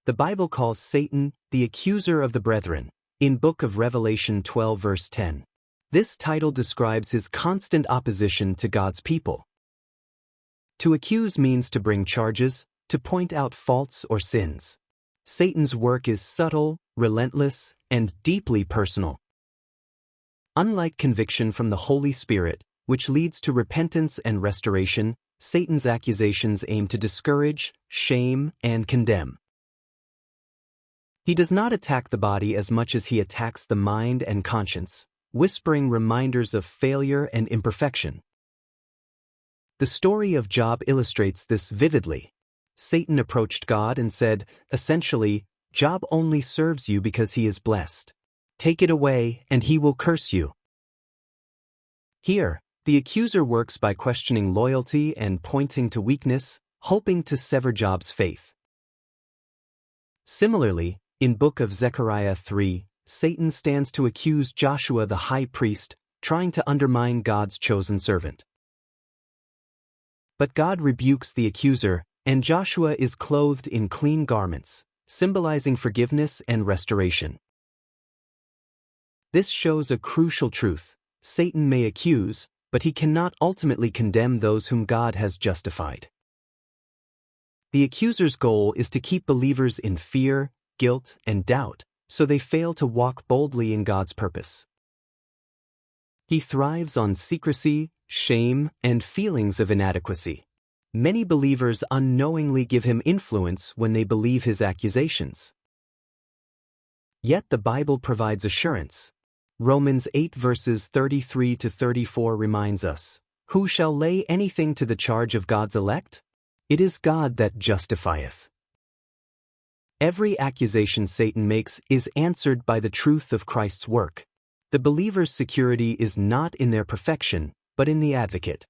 The Bible calls Satan the accuser of the brethren, in Book of Revelation 12 verse 10. This title describes his constant opposition to God's people. To accuse means to bring charges, to point out faults or sins. Satan's work is subtle, relentless, and deeply personal. Unlike conviction from the Holy Spirit, which leads to repentance and restoration, Satan's accusations aim to discourage, shame, and condemn. He does not attack the body as much as he attacks the mind and conscience, whispering reminders of failure and imperfection. The story of Job illustrates this vividly. Satan approached God and said, essentially, Job only serves you because he is blessed. Take it away, and he will curse you. Here, the accuser works by questioning loyalty and pointing to weakness, hoping to sever Job's faith. Similarly, in Book of Zechariah 3, Satan stands to accuse Joshua the high priest, trying to undermine God's chosen servant. But God rebukes the accuser, and Joshua is clothed in clean garments, symbolizing forgiveness and restoration. This shows a crucial truth. Satan may accuse, but he cannot ultimately condemn those whom God has justified. The accuser's goal is to keep believers in fear, guilt, and doubt, so they fail to walk boldly in God's purpose. He thrives on secrecy, shame, and feelings of inadequacy. Many believers unknowingly give him influence when they believe his accusations. Yet the Bible provides assurance. Romans 8 verses 33 to 34 reminds us, "Who shall lay anything to the charge of God's elect? It is God that justifieth." Every accusation Satan makes is answered by the truth of Christ's work. The believer's security is not in their perfection, but in the advocate.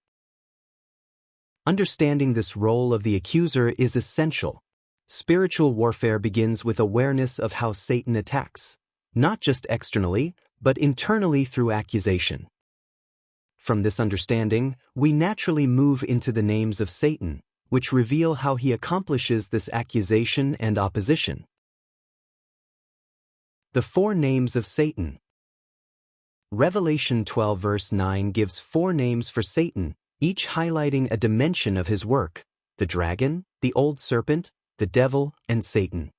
Understanding this role of the accuser is essential. Spiritual warfare begins with awareness of how Satan attacks, not just externally, but internally through accusation. From this understanding, we naturally move into the names of Satan, which reveal how he accomplishes this accusation and opposition. The four names of Satan. Revelation 12 verse 9 gives four names for Satan, each highlighting a dimension of his work: the dragon, the old serpent, the devil, and Satan.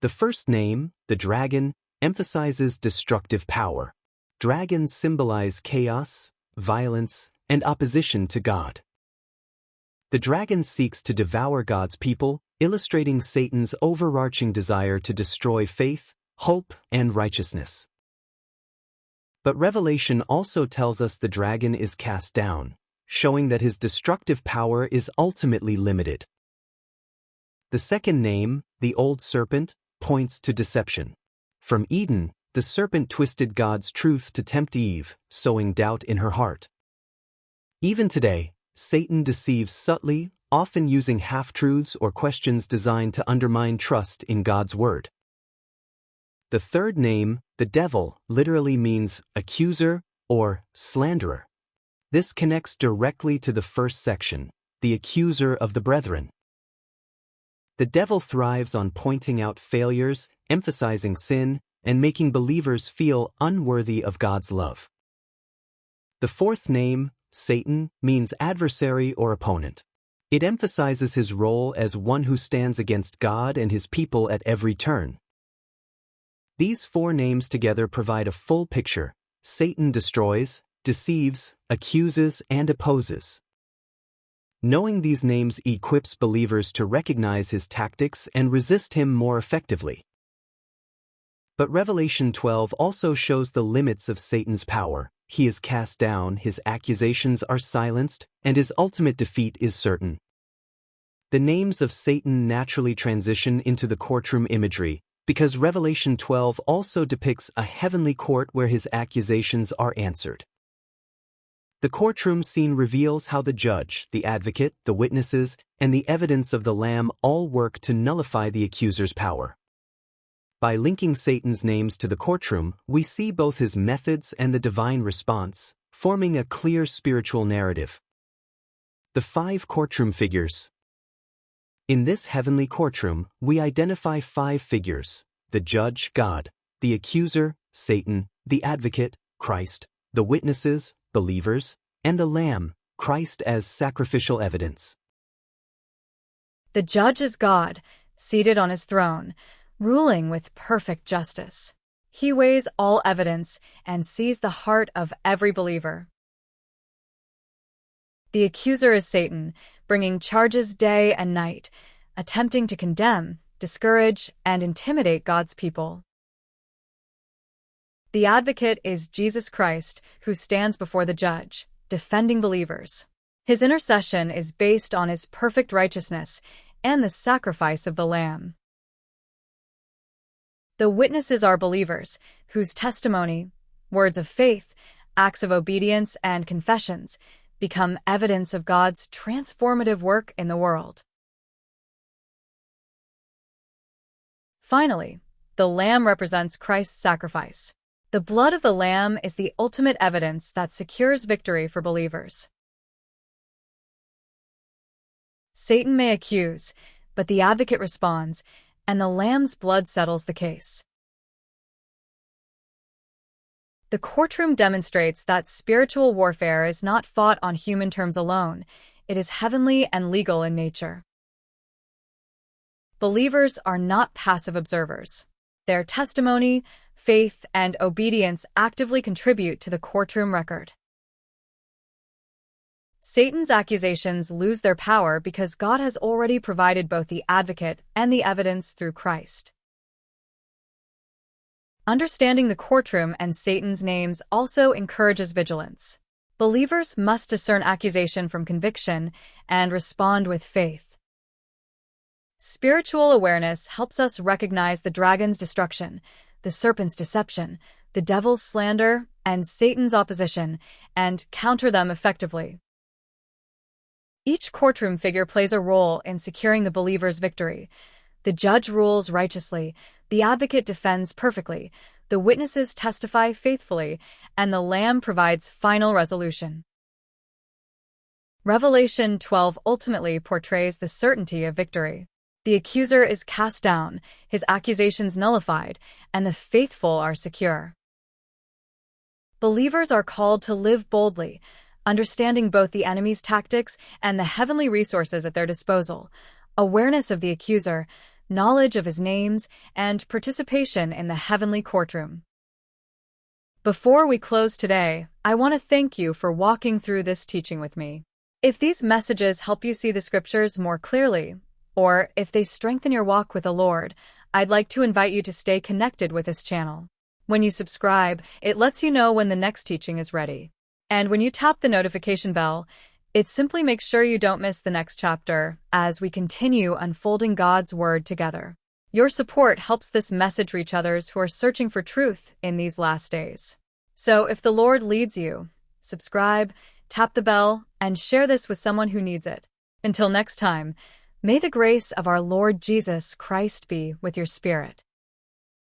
The first name, the dragon, emphasizes destructive power. Dragons symbolize chaos, violence, and opposition to God. The dragon seeks to devour God's people, illustrating Satan's overarching desire to destroy faith, hope, and righteousness. But Revelation also tells us the dragon is cast down, showing that his destructive power is ultimately limited. The second name, the old serpent, points to deception. From Eden, the serpent twisted God's truth to tempt Eve, sowing doubt in her heart. Even today, Satan deceives subtly, often using half-truths or questions designed to undermine trust in God's word. The third name, the devil, literally means accuser or slanderer. This connects directly to the first section, the accuser of the brethren. The devil thrives on pointing out failures, emphasizing sin, and making believers feel unworthy of God's love. The fourth name, Satan, means adversary or opponent. It emphasizes his role as one who stands against God and his people at every turn. These four names together provide a full picture. Satan destroys, deceives, accuses, and opposes. Knowing these names equips believers to recognize his tactics and resist him more effectively. But Revelation 12 also shows the limits of Satan's power. He is cast down, his accusations are silenced, and his ultimate defeat is certain. The names of Satan naturally transition into the courtroom imagery, because Revelation 12 also depicts a heavenly court where his accusations are answered. The courtroom scene reveals how the judge, the advocate, the witnesses, and the evidence of the Lamb all work to nullify the accuser's power. By linking Satan's names to the courtroom, we see both his methods and the divine response, forming a clear spiritual narrative. The five courtroom figures. In this heavenly courtroom, we identify 5 figures: the judge, God; the accuser, Satan; the advocate, Christ; the witnesses, believers; and the Lamb, Christ as sacrificial evidence. The judge is God, seated on his throne, ruling with perfect justice. He weighs all evidence and sees the heart of every believer. The accuser is Satan, bringing charges day and night, attempting to condemn, discourage, and intimidate God's people. The advocate is Jesus Christ, who stands before the judge, defending believers. His intercession is based on his perfect righteousness and the sacrifice of the Lamb. The witnesses are believers, whose testimony, words of faith, acts of obedience, and confessions become evidence of God's transformative work in the world. Finally, the Lamb represents Christ's sacrifice. The blood of the Lamb is the ultimate evidence that secures victory for believers. Satan may accuse, but the advocate responds, and the Lamb's blood settles the case. The courtroom demonstrates that spiritual warfare is not fought on human terms alone. It is heavenly and legal in nature. Believers are not passive observers. Their testimony, faith, and obedience actively contribute to the courtroom record. Satan's accusations lose their power because God has already provided both the advocate and the evidence through Christ. Understanding the courtroom and Satan's names also encourages vigilance. Believers must discern accusation from conviction and respond with faith. Spiritual awareness helps us recognize the dragon's destruction, the serpent's deception, the devil's slander, and Satan's opposition, and counter them effectively. Each courtroom figure plays a role in securing the believer's victory. The judge rules righteously, the advocate defends perfectly, the witnesses testify faithfully, and the Lamb provides final resolution. Revelation 12 ultimately portrays the certainty of victory. The accuser is cast down, his accusations nullified, and the faithful are secure. Believers are called to live boldly, understanding both the enemy's tactics and the heavenly resources at their disposal. Awareness of the accuser, knowledge of his names, and participation in the heavenly courtroom. Before we close today, I want to thank you for walking through this teaching with me. If these messages help you see the scriptures more clearly, or if they strengthen your walk with the Lord, I'd like to invite you to stay connected with this channel. When you subscribe, it lets you know when the next teaching is ready. And when you tap the notification bell, it simply makes sure you don't miss the next chapter as we continue unfolding God's Word together. Your support helps this message reach others who are searching for truth in these last days. So if the Lord leads you, subscribe, tap the bell, and share this with someone who needs it. Until next time, may the grace of our Lord Jesus Christ be with your spirit.